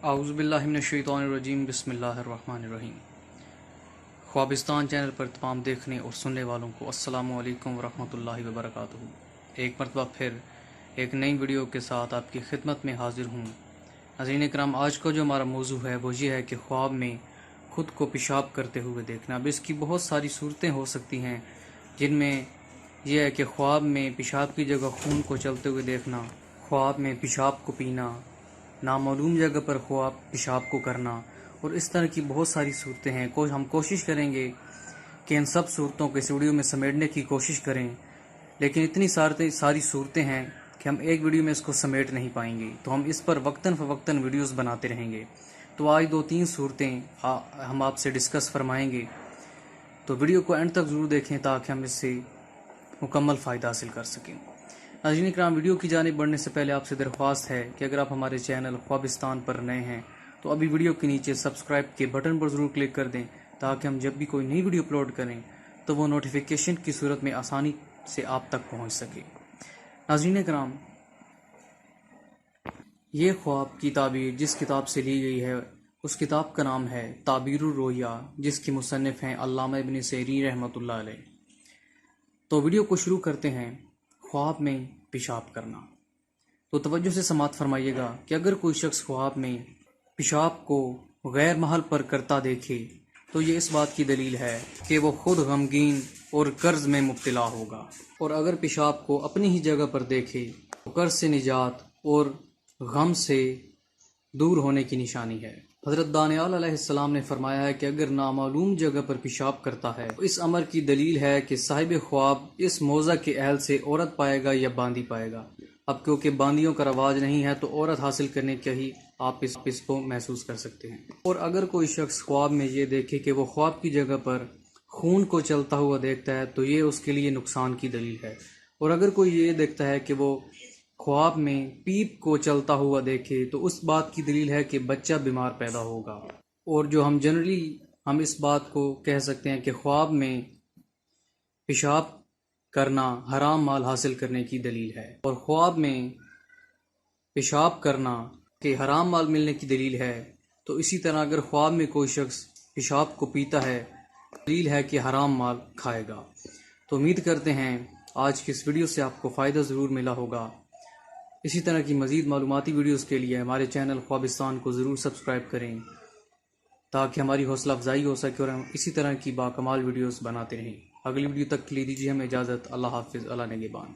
اعوذ باللہ من الشیطان الرجیم بسم اللہ الرحمن الرحیم۔ خوابستان چینل پر تمام دیکھنے اور سننے والوں کو السلام علیکم ورحمۃ اللہ وبرکاتہ۔ ایک مرتبہ پھر ایک نئی ویڈیو کے ساتھ آپ کی خدمت میں حاضر ہوں۔ ناظرین کرام، آج کا جو ہمارا موضوع ہے وہ یہ ہے کہ خواب میں خود کو پیشاب کرتے ہوئے دیکھنا۔ اب اس کی بہت ساری صورتیں ہو سکتی ہیں، جن میں یہ ہے کہ خواب میں پیشاب کی جگہ خون کو چلتے ہوئے دیکھنا، خواب میں پیشاب کو پینا، نامعلوم جگہ پر خواب پیشاب کو کرنا، اور اس طرح کی بہت ساری صورتیں ہیں۔ ہم کوشش کریں گے کہ ان سب صورتوں کو اس ویڈیو میں سمیٹنے کی کوشش کریں، لیکن اتنی ساری صورتیں ہیں کہ ہم ایک ویڈیو میں اس کو سمیٹ نہیں پائیں گے، تو ہم اس پر وقتاً فوقتاً ویڈیوز بناتے رہیں گے۔ تو آج 2-3 صورتیں ہم آپ سے ڈسکس فرمائیں گے، تو ویڈیو کو اینڈ تک ضرور دیکھیں تاکہ ہم اس سے مکمل فائدہ حاصل کر سکیں۔ ناظرین اکرام، ویڈیو کی جانب بڑھنے سے پہلے آپ سے درخواست ہے کہ اگر آپ ہمارے چینل خوابستان پر نئے ہیں تو ابھی ویڈیو کے نیچے سبسکرائب کے بٹن پر ضرور کلک کر دیں تاکہ ہم جب بھی کوئی نئی ویڈیو اپلوڈ کریں تو وہ نوٹیفیکیشن کی صورت میں آسانی سے آپ تک پہنچ سکے۔ ناظرین اکرام، یہ خواب کی تعبیر جس کتاب سے لی گئی ہے اس کتاب کا نام ہے تعبیر الرؤیا، جس کی مصنف ہیں علامہ ابن سیرین رحمۃ اللہ علیہ۔ تو ویڈیو کو شروع کرتے ہیں۔ خواب میں پیشاب کرنا، تو توجہ سے سماعت فرمائیے گا کہ اگر کوئی شخص خواب میں پیشاب کو غیر محل پر کرتا دیکھے تو یہ اس بات کی دلیل ہے کہ وہ خود غمگین اور قرض میں مبتلا ہوگا، اور اگر پیشاب کو اپنی ہی جگہ پر دیکھے تو قرض سے نجات اور غم سے دور ہونے کی نشانی ہے۔ حضرت دانیال علیہ السلام نے فرمایا ہے کہ اگر نامعلوم جگہ پر پیشاب کرتا ہے تو اس امر کی دلیل ہے کہ صاحب خواب اس موضع کے اہل سے عورت پائے گا یا باندی پائے گا۔ اب کیونکہ باندیوں کا رواج نہیں ہے تو عورت حاصل کرنے کے ہی آپ اس کو محسوس کر سکتے ہیں۔ اور اگر کوئی شخص خواب میں یہ دیکھے کہ وہ خواب کی جگہ پر خون کو چلتا ہوا دیکھتا ہے تو یہ اس کے لیے نقصان کی دلیل ہے۔ اور اگر کوئی یہ دیکھتا ہے کہ وہ خواب میں پیپ کو چلتا ہوا دیکھے تو اس بات کی دلیل ہے کہ بچہ بیمار پیدا ہوگا۔ اور جو ہم جنرلی اس بات کو کہہ سکتے ہیں کہ خواب میں پیشاب کرنا حرام مال حاصل کرنے کی دلیل ہے، اور خواب میں پیشاب کرنا کہ حرام مال ملنے کی دلیل ہے، تو اسی طرح اگر خواب میں کوئی شخص پیشاب کو پیتا ہے دلیل ہے کہ حرام مال کھائے گا۔ تو امید کرتے ہیں آج کی اس ویڈیو سے آپ کو فائدہ ضرور ملا ہوگا۔ اسی طرح کی مزید معلوماتی ویڈیوز کے لیے ہمارے چینل خوابستان کو ضرور سبسکرائب کریں تاکہ ہماری حوصلہ افزائی ہو سکے اور ہم اسی طرح کی باکمال ویڈیوز بناتے رہیں۔ اگلی ویڈیو تک کے لیے دیجیے ہمیں اجازت۔ اللہ حافظ، اللہ نگہبان۔